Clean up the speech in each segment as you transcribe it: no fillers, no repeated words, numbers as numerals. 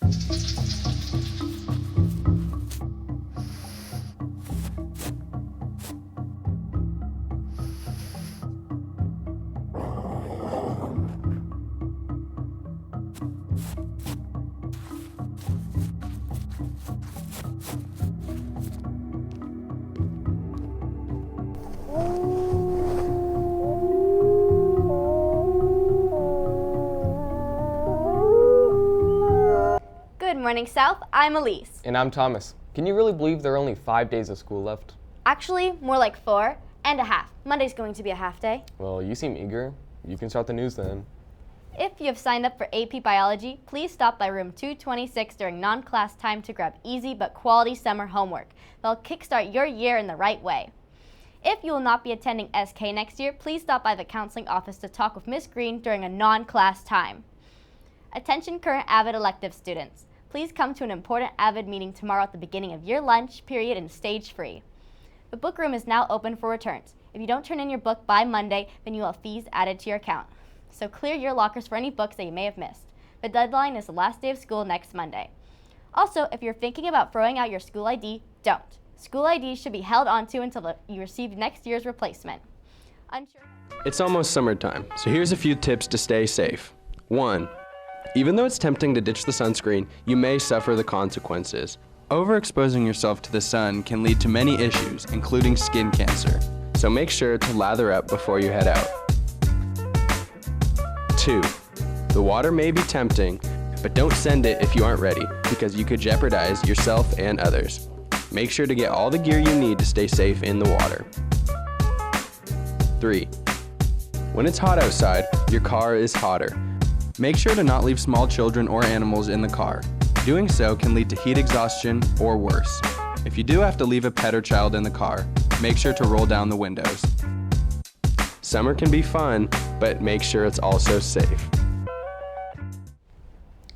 Good morning, South. I'm Elise. And I'm Thomas. Can you really believe there are only 5 days of school left? Actually, more like 4 and a half. Monday's going to be a half day. Well, you seem eager. You can start the news then. If you have signed up for AP Biology, please stop by room 226 during non-class time to grab easy but quality summer homework. They'll kickstart your year in the right way. If you will not be attending SK next year, please stop by the counseling office to talk with Miss Green during a non-class time. Attention current AVID elective students. Please come to an important AVID meeting tomorrow at the beginning of your lunch period and stage free. The book room is now open for returns. If you don't turn in your book by Monday, then you will have fees added to your account. So clear your lockers for any books that you may have missed. The deadline is the last day of school next Monday. Also, if you're thinking about throwing out your school ID, don't. School ID should be held onto until you receive next year's replacement. Unsure? It's almost summertime, so here's a few tips to stay safe. 1. Even though it's tempting to ditch the sunscreen, you may suffer the consequences. Overexposing yourself to the sun can lead to many issues, including skin cancer. So make sure to lather up before you head out. 2. The water may be tempting, but don't send it if you aren't ready, because you could jeopardize yourself and others. Make sure to get all the gear you need to stay safe in the water. 3. When it's hot outside, your car is hotter. Make sure to not leave small children or animals in the car. Doing so can lead to heat exhaustion or worse. If you do have to leave a pet or child in the car, make sure to roll down the windows. Summer can be fun, but make sure it's also safe.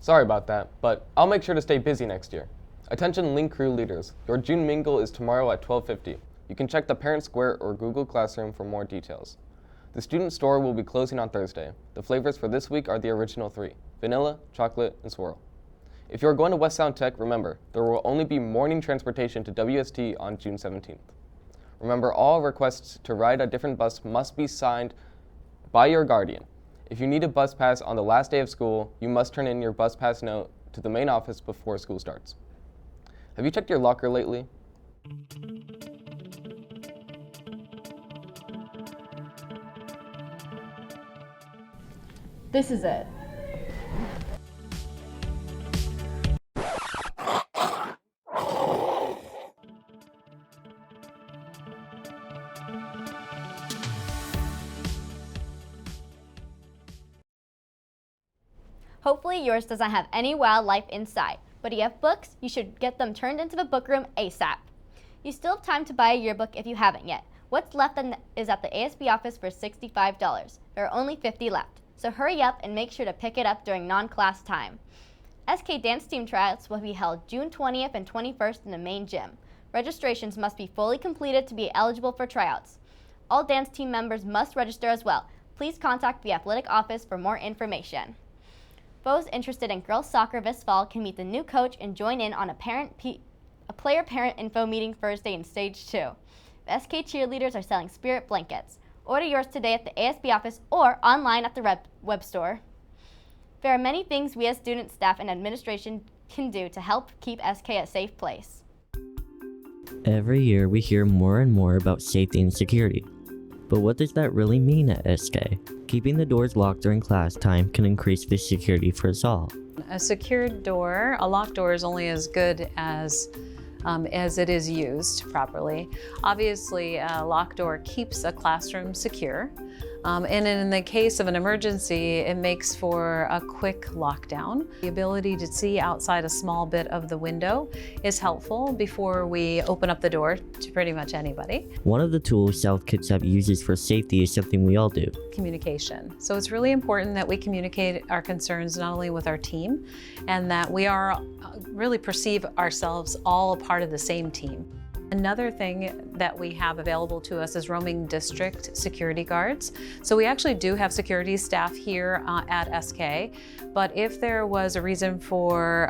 Sorry about that, but I'll make sure to stay busy next year. Attention Link Crew leaders, your June Mingle is tomorrow at 12:50. You can check the Parent Square or Google Classroom for more details. The student store will be closing on Thursday. The flavors for this week are the original 3, vanilla, chocolate, and swirl. If you're going to West Sound Tech, remember, there will only be morning transportation to WST on June 17th. Remember, all requests to ride a different bus must be signed by your guardian. If you need a bus pass on the last day of school, you must turn in your bus pass note to the main office before school starts. Have you checked your locker lately? This is it. Hopefully yours doesn't have any wildlife inside, but if you have books, you should get them turned into the book room ASAP. You still have time to buy a yearbook if you haven't yet. What's left is at the ASB office for $65. There are only 50 left, so hurry up and make sure to pick it up during non-class time. SK Dance Team tryouts will be held June 20th and 21st in the main gym. Registrations must be fully completed to be eligible for tryouts. All dance team members must register as well. Please contact the athletic office for more information. Those interested in girls soccer this fall can meet the new coach and join in on a player-parent info meeting Thursday in Stage 2. The SK cheerleaders are selling spirit blankets. Order yours today at the ASB office or online at the web store. There are many things we as student, staff, and administration can do to help keep SK a safe place. Every year we hear more and more about safety and security. But what does that really mean at SK? Keeping the doors locked during class time can increase the security for us all. A secured door, a locked door, is only as good as it is used properly. Obviously, a locked door keeps a classroom secure. And in the case of an emergency, it makes for a quick lockdown. The ability to see outside a small bit of the window is helpful before we open up the door to pretty much anybody. One of the tools South Kids Have uses for safety is something we all do. Communication. So it's really important that we communicate our concerns not only with our team, and that we really perceive ourselves all a part of the same team. Another thing that we have available to us is roaming district security guards. So we actually do have security staff here at SK, but if there was a reason for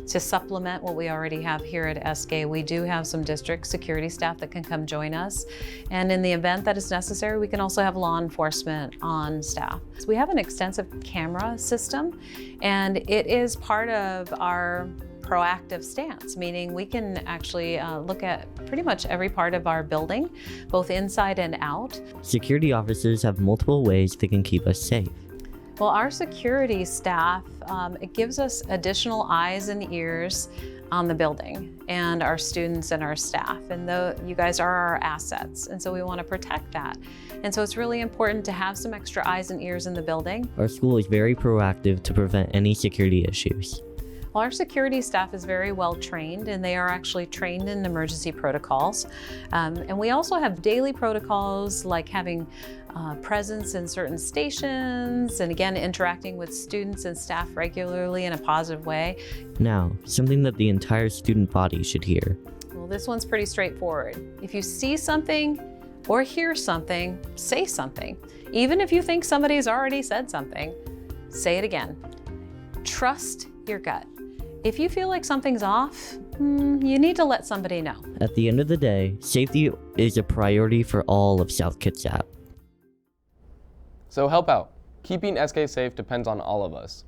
to supplement what we already have here at SK, we do have some district security staff that can come join us. And in the event that it's necessary, we can also have law enforcement on staff. So we have an extensive camera system, and it is part of our proactive stance, meaning we can actually look at pretty much every part of our building, both inside and out. Security officers have multiple ways they can keep us safe. Well, our security staff, it gives us additional eyes and ears on the building and our students and our staff. And though you guys are our assets, and so we want to protect that. And so it's really important to have some extra eyes and ears in the building. Our school is very proactive to prevent any security issues. Well, our security staff is very well trained, and they are actually trained in emergency protocols. And we also have daily protocols like having presence in certain stations, and again, interacting with students and staff regularly in a positive way. Now, something that the entire student body should hear. Well, this one's pretty straightforward. If you see something or hear something, say something. Even if you think somebody's already said something, say it again. Trust your gut. If you feel like something's off, you need to let somebody know. At the end of the day, safety is a priority for all of South Kitsap. So help out. Keeping SK safe depends on all of us.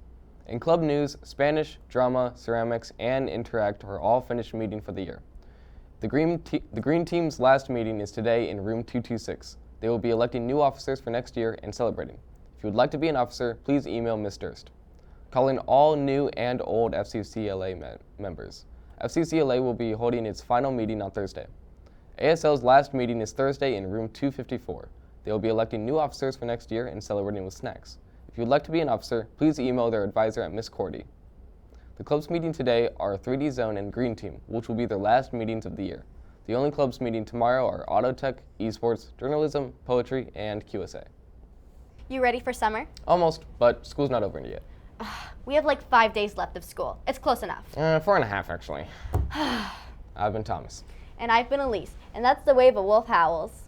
In club news, Spanish, drama, ceramics, and Interact are all finished meeting for the year. The green team's last meeting is today in room 226. They will be electing new officers for next year and celebrating. If you would like to be an officer, please email Ms. Durst. Calling all new and old FCCLA members. FCCLA will be holding its final meeting on Thursday. ASL's last meeting is Thursday in room 254. They will be electing new officers for next year and celebrating with snacks. If you would like to be an officer, please email their advisor at Ms. Cordy. The clubs meeting today are 3D Zone and Green Team, which will be their last meetings of the year. The only clubs meeting tomorrow are Auto Tech, Esports, Journalism, Poetry, and QSA. You ready for summer? Almost, but school's not over yet. We have like 5 days left of school. It's close enough. 4.5 actually. I've been Thomas. And I've been Elise, and that's the way the wolf howls.